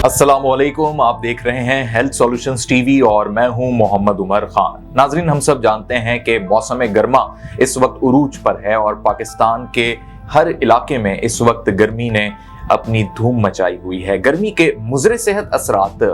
अस्सलाम वालेकुम, आप देख रहे हैं हेल्थ सॉल्यूशंस टीवी और मैं हूं मोहम्मद उमर खान। नाजरीन, हम सब जानते हैं कि मौसम गर्मा इस वक्त उरूज पर है और पाकिस्तान के हर इलाके में इस वक्त गर्मी ने अपनी धूम मचाई हुई है। गर्मी के मुज़र सेहत असरात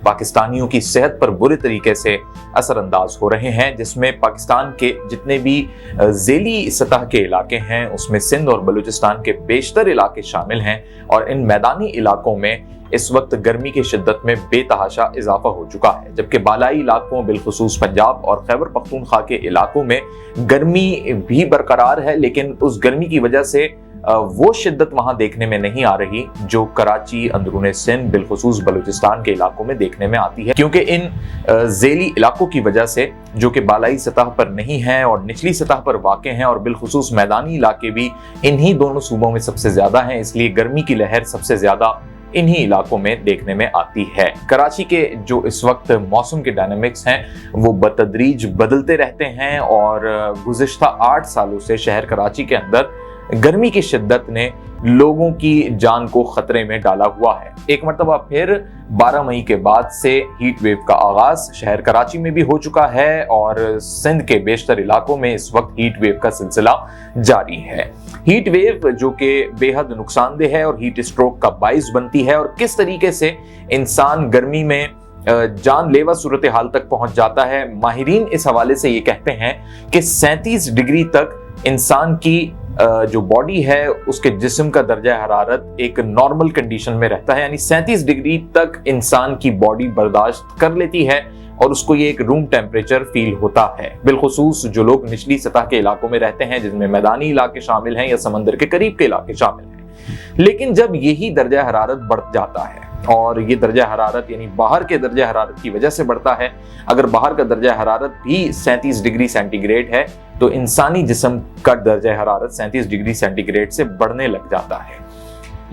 पाकिस्तानियों की सेहत पर बुरे तरीके से असरअंदाज हो रहे हैं, जिसमें पाकिस्तान के जितने भी ज़ेली सतह के इलाके हैं उसमें सिंध और बलूचिस्तान के बेशतर इलाके शामिल हैं और इन मैदानी इलाकों में इस वक्त गर्मी की शिद्दत में बेतहाशा इजाफा हो चुका है, जबकि बालाई इलाकों बिलखुसूस पंजाब और खैबर पख्तूनख्वा के इलाकों में गर्मी भी बरकरार है, लेकिन उस गर्मी की वजह से वो शिद्दत वहां देखने में नहीं आ रही जो कराची, अंदरूने सिंध, बिलखुसूस बलूचिस्तान के इलाकों में देखने में आती है, क्योंकि इन ज़ेली इलाकों की वजह से जो कि बालाई सतह पर नहीं है और निचली सतह पर वाक़े हैं और बिलखुसूस मैदानी इलाके भी इन्हीं दोनों सूबों में सबसे ज्यादा हैं, इसलिए गर्मी की लहर सबसे ज्यादा इन्हीं इलाकों में देखने में आती है। कराची के जो इस वक्त मौसम के डायनामिक्स हैं वो बतदरीज बदलते रहते हैं और गुज़िश्ता 8 सालों से शहर कराची के अंदर गर्मी की शिद्दत ने लोगों की जान को खतरे में डाला हुआ है। एक मरतबा फिर 12 मई के बाद से हीट वेव का आगाज शहर कराची में भी हो चुका है और सिंध के बेशतर इलाकों में इस वक्त हीट वेव का सिलसिला जारी है। हीट वेव जो कि बेहद नुकसानदेह है और हीट स्ट्रोक का बाइस बनती है और किस तरीके से इंसान गर्मी में जानलेवा सूरत हाल तक पहुंच जाता है। माहिरीन इस हवाले से ये कहते हैं कि 37 डिग्री तक इंसान की जो बॉडी है उसके जिस्म का दर्जा हरारत एक नॉर्मल कंडीशन में रहता है, यानी 37 डिग्री तक इंसान की बॉडी बर्दाश्त कर लेती है और उसको ये एक रूम टेम्परेचर फील होता है। बिलखुसूस जो लोग निचली सतह के इलाकों में रहते हैं, जिनमें मैदानी इलाके शामिल हैं या समंदर के करीब के इलाके शामिल हैं, लेकिन जब यही दर्जा हरारत बढ़ जाता है और ये दर्जा हरारत यानी बाहर के दर्जा हरारत की वजह से बढ़ता है, अगर बाहर का दर्जा हरारत भी 37 डिग्री सेंटीग्रेड है तो इंसानी जिस्म का दर्जा हरारत 37 डिग्री सेंटीग्रेड से बढ़ने लग जाता है।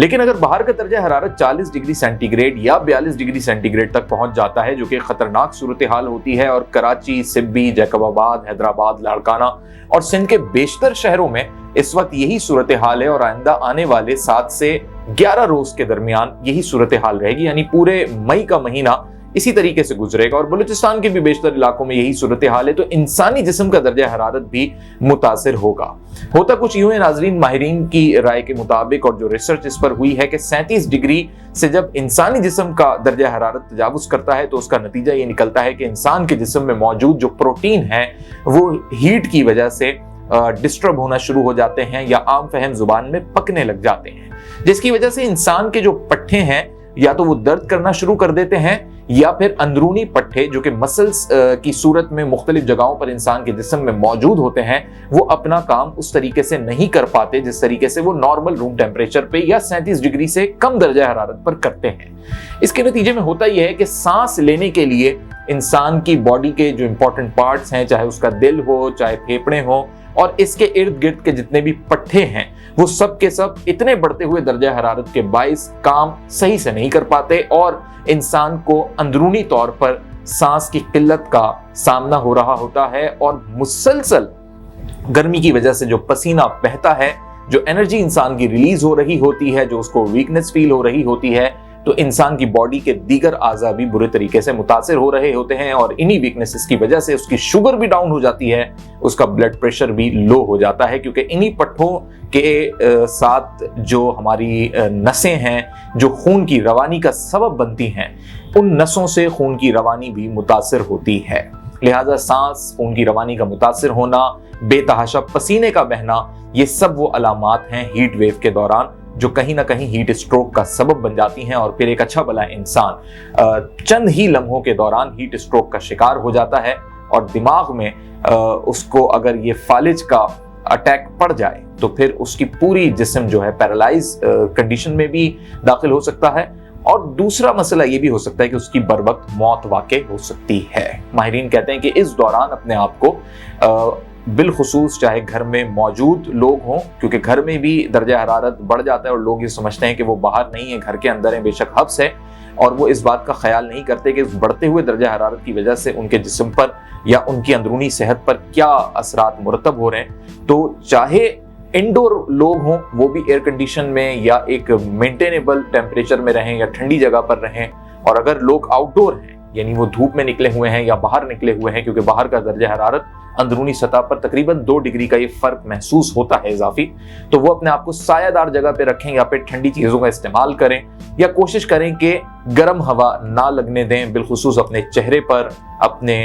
लेकिन अगर बाहर का दर्जा हरारत 40 डिग्री सेंटीग्रेड या 42 डिग्री सेंटीग्रेड तक पहुंच जाता है, जो कि खतरनाक सूरत हाल होती है और कराची, सिब्बी, जैकबाबाद, हैदराबाद, लाड़काना और सिंध के बेशतर शहरों में इस वक्त यही सूरत हाल है और आइंदा आने वाले 7 से 11 रोज के दरमियान यही सूरत हाल रहेगी, यानी पूरे मई का महीना इसी तरीके से गुजरेगा और बलूचिस्तान के भी बेशतर इलाकों में यही सूरत हाल है, तो इंसानी जिस्म का दर्जा हरारत भी मुतासिर होगा। होता कुछ यूं है नाजरीन, माहिरीन की राय के मुताबिक और जो रिसर्च इस पर हुई है कि 37 डिग्री से जब इंसानी जिस्म का दर्जा हरारत तजावुज करता है तो उसका नतीजा ये निकलता है कि इंसान के जिस्म में मौजूद जो प्रोटीन है वो हीट की वजह से डिस्टर्ब होना शुरू हो जाते हैं या आम फहम जुबान में पकने लग जाते हैं, जिसकी वजह से इंसान के जो पट्टे हैं या तो वो दर्द करना शुरू कर देते हैं या फिर अंदरूनी पट्टे जो कि मसल्स की सूरत में मुख्तलिफ जगहों पर इंसान के जिस्म में मौजूद होते हैं वो अपना काम उस तरीके से नहीं कर पाते जिस तरीके से वो नॉर्मल रूम टेम्परेचर पे या 37 डिग्री से कम दर्जा हरारत पर करते हैं। इसके नतीजे में होता यह है कि सांस लेने के लिए इंसान की बॉडी के जो इंपॉर्टेंट पार्ट्स हैं, चाहे उसका दिल हो, चाहे फेफड़े हो और इसके इर्द गिर्द के जितने भी पट्टे हैं, वो सब के सब इतने बढ़ते हुए दर्जा हरारत के बाइस काम सही से नहीं कर पाते और इंसान को अंदरूनी तौर पर सांस की किल्लत का सामना हो रहा होता है और मुसलसल गर्मी की वजह से जो पसीना बहता है, जो एनर्जी इंसान की रिलीज हो रही होती है, जो उसको वीकनेस फील हो रही होती है, तो इंसान की बॉडी के दीगर आज़ा भी बुरे तरीके से मुतासिर हो रहे होते हैं और इन्हीं वीकनेसेस की वजह से उसकी शुगर भी डाउन हो जाती है, उसका ब्लड प्रेशर भी लो हो जाता है, क्योंकि इन्हीं पट्टों के साथ जो हमारी नसें हैं जो खून की रवानी का सबब बनती हैं, उन नसों से खून की रवानी भी मुतासिर होती है। लिहाजा सांस, खून की रवानी का मुतासिर होना, बेतहाशा पसीने का बहना, ये सब वो अलामात हैं हीट वेव के दौरान जो कहीं ना कहीं हीट स्ट्रोक का सबब बन जाती हैं और फिर एक अच्छा भला इंसान चंद ही लम्हों के दौरान हीट स्ट्रोक का शिकार हो जाता है और दिमाग में उसको अगर ये फालिज का अटैक पड़ जाए तो फिर उसकी पूरी जिस्म जो है पैरालाइज कंडीशन में भी दाखिल हो सकता है और दूसरा मसला ये भी हो सकता है कि उसकी बर वक्त मौत वाक़ई हो सकती है। माहिरीन कहते हैं कि इस दौरान अपने आप को बिलखुसूस चाहे घर में मौजूद लोग हों, क्योंकि घर में भी दर्जा हरारत बढ़ जाता है और लोग ये समझते हैं कि वो बाहर नहीं है, घर के अंदर है, बेशक हब्स है, और वो इस बात का ख्याल नहीं करते कि इस बढ़ते हुए दर्जा हरारत की वजह से उनके जिस्म पर या उनकी अंदरूनी सेहत पर क्या असरात मुरतब हो रहे हैं। तो चाहे इंडोर लोग हों वो भी एयर कंडीशन में या एक मेंटेनेबल टेम्परेचर में रहें या ठंडी जगह पर रहें, और अगर लोग आउटडोर हैं यानी वो धूप में निकले हुए हैं या बाहर निकले हुए हैं, क्योंकि बाहर का दर्जा हरारत अंदरूनी सतह पर तकरीबन 2 डिग्री का ये फर्क महसूस होता है इजाफी, तो वो अपने आप को सायादार जगह पे रखें या फिर ठंडी चीजों का इस्तेमाल करें, या कोशिश करें कि गर्म हवा ना लगने दें, बिलखुसूस अपने चेहरे पर, अपने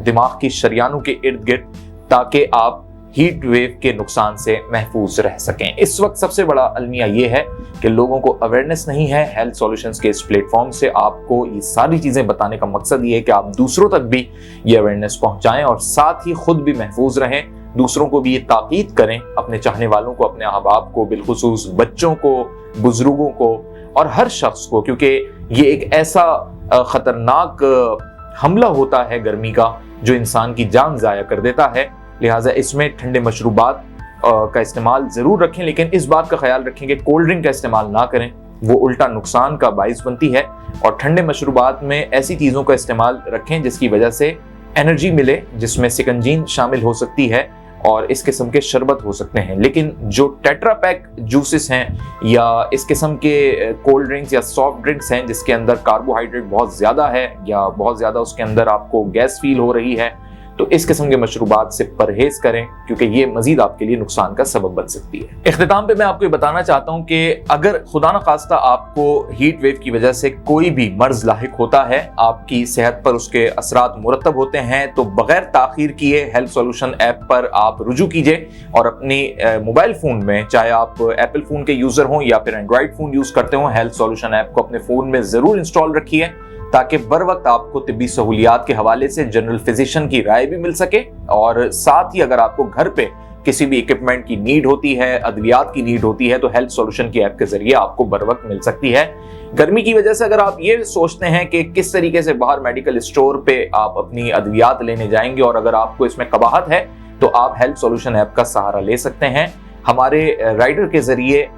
दिमाग की शरियानों के इर्द गिर्द, ताकि आप हीट वेव के नुकसान से महफूज रह सकें। इस वक्त सबसे बड़ा अलमिया ये है कि लोगों को अवेयरनेस नहीं है। हेल्थ सॉल्यूशंस के इस प्लेटफॉर्म से आपको ये सारी चीजें बताने का मकसद ये है कि आप दूसरों तक भी ये अवेयरनेस पहुंचाएं और साथ ही खुद भी महफूज रहें, दूसरों को भी ये ताकीद करें, अपने चाहने वालों को, अपने अहबाब को, बिलखुसूस बच्चों को, बुजुर्गों को और हर शख्स को, क्योंकि ये एक ऐसा खतरनाक हमला होता है गर्मी का जो इंसान की जान जाया कर देता है। लिहाजा इसमें ठंडे मशरूबात का इस्तेमाल ज़रूर रखें, लेकिन इस बात का ख्याल रखें कि कोल्ड ड्रिंक का इस्तेमाल ना करें, वो उल्टा नुकसान का बाइस बनती है। और ठंडे मशरूबात में ऐसी चीज़ों का इस्तेमाल रखें जिसकी वजह से एनर्जी मिले, जिसमें सिकंजीन शामिल हो सकती है और इस किस्म के शरबत हो सकते हैं। लेकिन जो टेट्रा पैक जूसेस हैं या इस किस्म के कोल्ड ड्रिंक्स या सॉफ्ट ड्रिंक्स हैं जिसके अंदर कार्बोहाइड्रेट बहुत ज़्यादा है या बहुत ज़्यादा उसके अंदर आपको गैस फील हो रही है, तो इस किस्म के मशरूबात से परहेज करें, क्योंकि ये मजीद आपके लिए नुकसान का सबब बन सकती है। इख्तिताम पे मैं आपको ये बताना चाहता हूँ कि अगर खुदा न खास्ता आपको हीट वेव की वजह से कोई भी मर्ज लाहिक होता है, आपकी सेहत पर उसके असरात मुरतब होते हैं, तो बगैर ताखीर किए हेल्थ सॉल्यूशन ऐप पर आप रुजू कीजिए और अपनी मोबाइल फोन में, चाहे आप एप्पल फोन के यूजर हों या फिर एंड्रॉइड फोन यूज करते हो, हेल्थ सॉल्यूशन ऐप को अपने फोन में जरूर इंस्टॉल रखिए, ताकि बर वक्त आपको तिब्बी सहूलियात के हवाले से जनरल फिजिशियन की राय भी मिल सके, और साथ ही अगर आपको घर पे किसी भी इक्विपमेंट की नीड होती है, अद्वियात की नीड होती है, तो हेल्थ सॉल्यूशन की ऐप के जरिए आपको बर वक्त मिल सकती है। गर्मी की वजह से अगर आप ये सोचते हैं कि किस तरीके से बाहर मेडिकल स्टोर पे आप अपनी अद्वियात लेने जाएंगे और अगर आपको इसमें कबाहत है, तो आप हेल्थ सॉल्यूशन ऐप का सहारा ले सकते हैं। हमारे राइडर के जरिए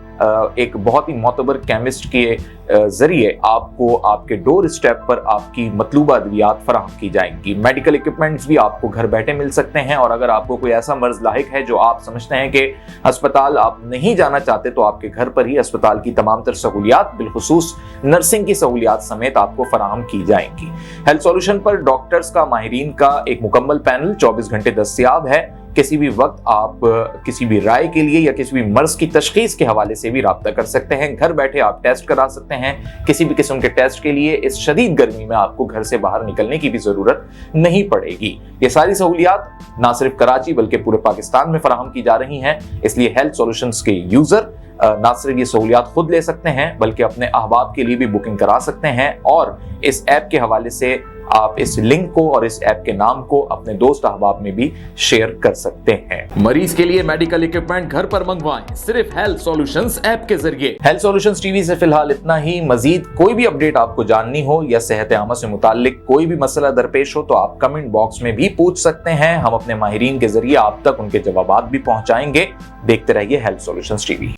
एक बहुत ही मोतबर केमिस्ट के जरिए आपको आपके डोर स्टेप पर आपकी मतलूबा अद्वियात फराहम की जाएंगी। मेडिकल इक्विपमेंट्स भी आपको घर बैठे मिल सकते हैं, और अगर आपको कोई ऐसा मर्ज लाहिक है जो आप समझते हैं कि अस्पताल आप नहीं जाना चाहते, तो आपके घर पर ही अस्पताल की तमाम तर सहूलियात, बिलखुसूस नर्सिंग की सहूलियात समेत आपको फराहम की जाएंगी। हेल्थ सॉल्यूशन पर डॉक्टर्स का, माहिरीन का एक मुकम्मल पैनल 24 घंटे दस्तयाब है। किसी भी वक्त आप किसी भी राय के लिए या किसी भी मर्ज की तशखीस के हवाले से भी राब्ता कर सकते हैं। घर बैठे आप टेस्ट करा सकते हैं। किसी भी किस्म के टेस्ट के लिए इस शदीद गर्मी में आपको घर से बाहर निकलने की भी जरूरत नहीं पड़ेगी। ये सारी सहूलियात ना सिर्फ कराची बल्कि पूरे पाकिस्तान में फराहम की जा रही हैं, इसलिए हेल्थ सॉल्यूशंस के यूजर ना सिर्फ ये सहूलियात खुद ले सकते हैं बल्कि अपने अहबाब के लिए भी बुकिंग करा सकते हैं, और इस ऐप के हवाले से आप इस लिंक को और इस ऐप के नाम को अपने दोस्त अहबाब में भी शेयर कर सकते हैं। मरीज के लिए मेडिकल इक्विपमेंट घर पर मंगवाएं सिर्फ हेल्थ सॉल्यूशंस ऐप के जरिए। हेल्थ सॉल्यूशंस टीवी से फिलहाल इतना ही। मजीद कोई भी अपडेट आपको जाननी हो या सेहत आमा से मुताल्लिक कोई भी मसला दरपेश हो, तो आप कमेंट बॉक्स में भी पूछ सकते हैं। हम अपने माहिरीन के जरिए आप तक उनके जवाबात भी पहुंचाएंगे। देखते रहिए हेल्थ सॉल्यूशंस टीवी।